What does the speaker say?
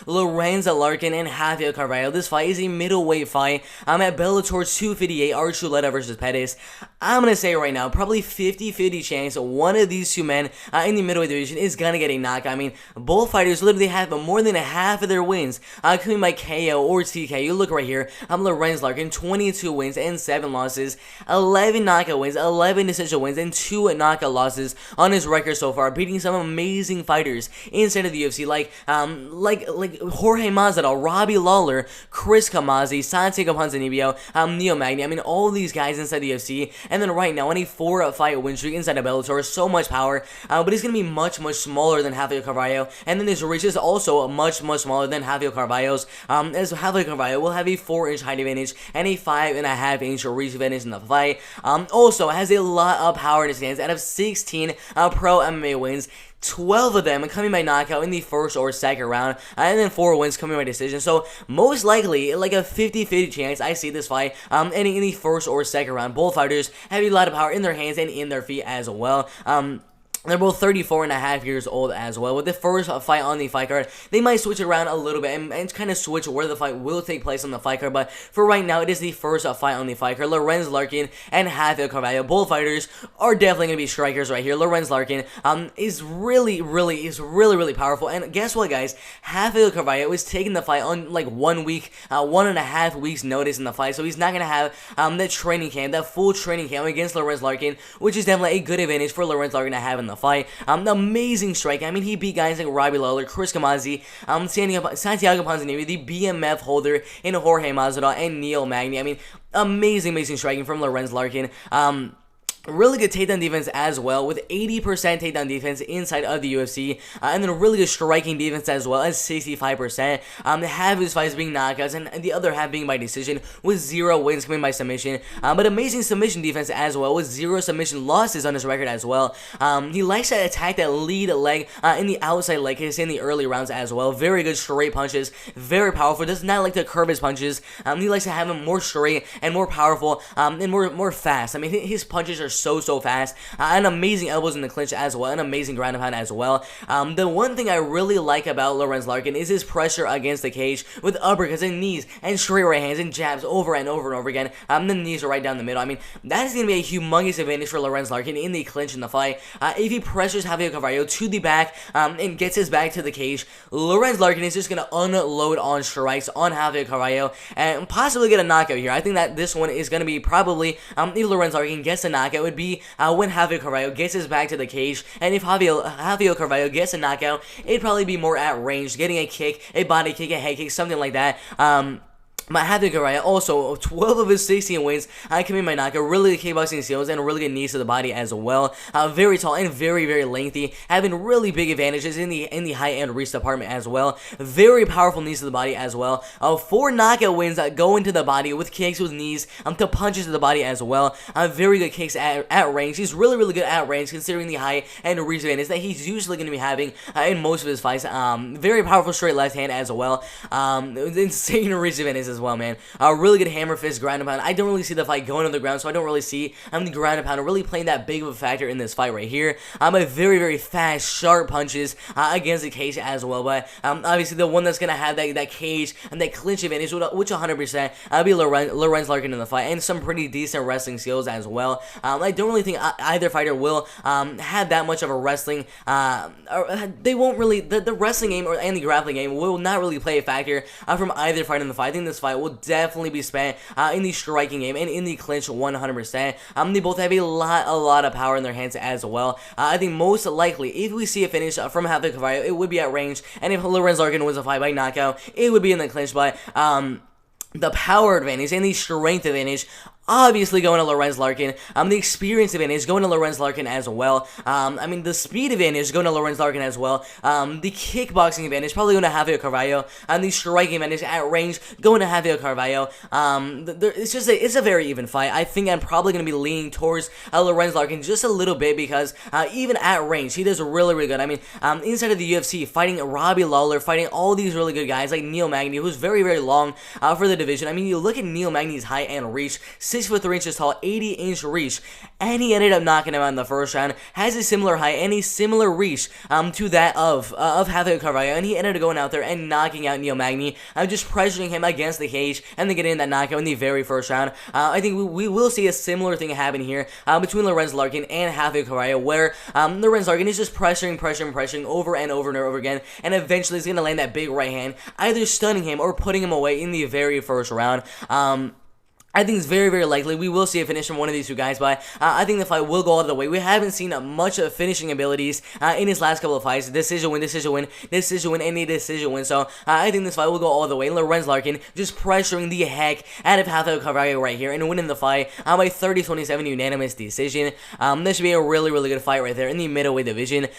Lorenz, Larkin, and Rafael Carvalho. This fight is a middleweight fight. I'm at Bellator 258, Archuleta versus Pettis. I'm going to say right now, probably 50-50 chance one of these two men in the middleweight division is going to get a knockout. I mean, both fighters literally have more than half of their wins coming by KO or TK. You look right here, Lorenz Larkin, 22 wins and 7 losses, 11 knockout wins, 11 decision wins, and 2 knockout losses on his record so far, beating some amazing fighters inside of the UFC like Jorge Masvidal, Robbie Lawler, Chris Kamazi, Santiago Ponzinibbio, Neil Magny. I mean, all these guys inside the UFC. And then right now, on a 4-fight win streak inside of Bellator, so much power, but he's going to be much smaller than Rafael Carvalho. And then his reach is also much smaller than Rafael Carvalho's, as Rafael Carvalho will have a 4-inch height advantage and a 5.5-inch reach advantage in the fight. Also has a lot of power in his hands. Out of 16 pro MMA wins, 12 of them coming by knockout in the first or second round, and then 4 wins coming by decision. So most likely, like a 50-50 chance, I see this fight ending in the first or second round. Both fighters have a lot of power in their hands and in their feet as well. They're both 34.5 years old as well. With the first fight on the fight card, they might switch it around a little bit and kind of switch where the fight will take place on the fight card. But for right now, it is the first fight on the fight card. Lorenz Larkin and Rafael Carvalho. Both fighters are definitely going to be strikers right here. Lorenz Larkin is really powerful. And guess what, guys? Rafael Carvalho is taking the fight on like 1 week, 1.5 weeks notice in the fight. So he's not going to have that training camp, that full training camp against Lorenz Larkin, which is definitely a good advantage for Lorenz Larkin to have in the fight. Amazing strike. I mean, he beat guys like Robbie Lawler, Chris Kamazi, Santiago Ponzinibbio, the BMF holder in Jorge Masvidal, and Neil Magny. I mean, amazing striking from Lorenz Larkin. Really good takedown defense as well, with 80% takedown defense inside of the UFC, and then a really good striking defense as well, as 65%. Half of his fights being knockouts, and the other half being by decision, with 0 wins coming by submission. But amazing submission defense as well, with 0 submission losses on his record as well. He likes to attack that lead leg in the outside leg case in the early rounds as well. Very good straight punches, very powerful. Does not like to curve his punches. He likes to have them more straight and more powerful, and more fast. I mean, his punches are so fast, and amazing elbows in the clinch as well, and amazing ground and pound as well. The one thing I really like about Lorenz Larkin is his pressure against the cage with uppercuts and knees and straight right hands and jabs over and over again. The knees are right down the middle. I mean, that is going to be a humongous advantage for Lorenz Larkin in the clinch in the fight. If he pressures Rafael Carvalho to the back and gets his back to the cage, Lorenz Larkin is just going to unload on strikes on Rafael Carvalho and possibly get a knockout here. I think that this one is going to be probably, if Lorenz Larkin gets a knockout, it would be when Rafael Carvalho gets his back to the cage, and if Rafael Carvalho gets a knockout, it'd probably be more at range, getting a kick, a body kick, a head kick, something like that. But Rafael Carvalho also 12 of his 16 wins coming by knockout. Really good kickboxing skills and really good knees to the body as well. Very tall and very lengthy, having really big advantages in the height and reach department as well. Very powerful knees to the body as well. 4 knockout wins that go into the body with kicks, with knees, to punches to the body as well. Very good kicks at range. He's really good at range considering the height and reach advantage that he's usually going to be having in most of his fights. Very powerful straight left hand as well. Insane reach advantage as well, man. Really good hammer fist, ground and pound. I don't really see the fight going to the ground, so I don't really see the ground and pound really playing that big of a factor in this fight right here. But very fast, sharp punches against the cage as well. But obviously the one that's gonna have that cage and that clinch advantage, which 100% be Lorenz Larkin in the fight, and some pretty decent wrestling skills as well. I don't really think either fighter will have that much of a wrestling. They won't really the wrestling game and the grappling game will not really play a factor from either fight in the fight. I think this fight will definitely be spent in the striking game and in the clinch 100%. They both have a lot of power in their hands as well. I think most likely, if we see a finish from Rafael Carvalho, it would be at range, and if Lorenz Larkin wins a fight by knockout, it would be in the clinch. But the power advantage and the strength advantage obviously going to Lorenz Larkin. The experience advantage going to Lorenz Larkin as well. I mean, the speed advantage going to Lorenz Larkin as well. The kickboxing advantage probably going to Rafael Carvalho. The striking advantage at range going to Rafael Carvalho. It's a very even fight. I think I'm probably going to be leaning towards Lorenz Larkin just a little bit because even at range, he does really good. I mean, inside of the UFC, fighting Robbie Lawler, fighting all these really good guys like Neil Magny, who's very long for the division. I mean, you look at Neil Magny's height and reach, 6'3" tall, 80-inch reach, and he ended up knocking him out in the first round. Has a similar height and a similar reach to that of Rafael Carvalho, and he ended up going out there and knocking out Neil Magny, just pressuring him against the cage and then getting that knockout in the very first round. I think we will see a similar thing happen here between Lorenz Larkin and Rafael Carvalho, where Lorenz Larkin is just pressuring over and over and over again, and eventually he's going to land that big right hand, either stunning him or putting him away in the very first round. I think it's very, very likely we will see a finish from one of these two guys, but I think the fight will go all the way. We haven't seen much of finishing abilities in his last couple of fights. Decision win, and a decision win. So I think this fight will go all the way. Lorenz Larkin just pressuring the heck out of Rafael Carvalho right here and winning the fight by 30-27 unanimous decision. This should be a really, really good fight right there in the middleweight division.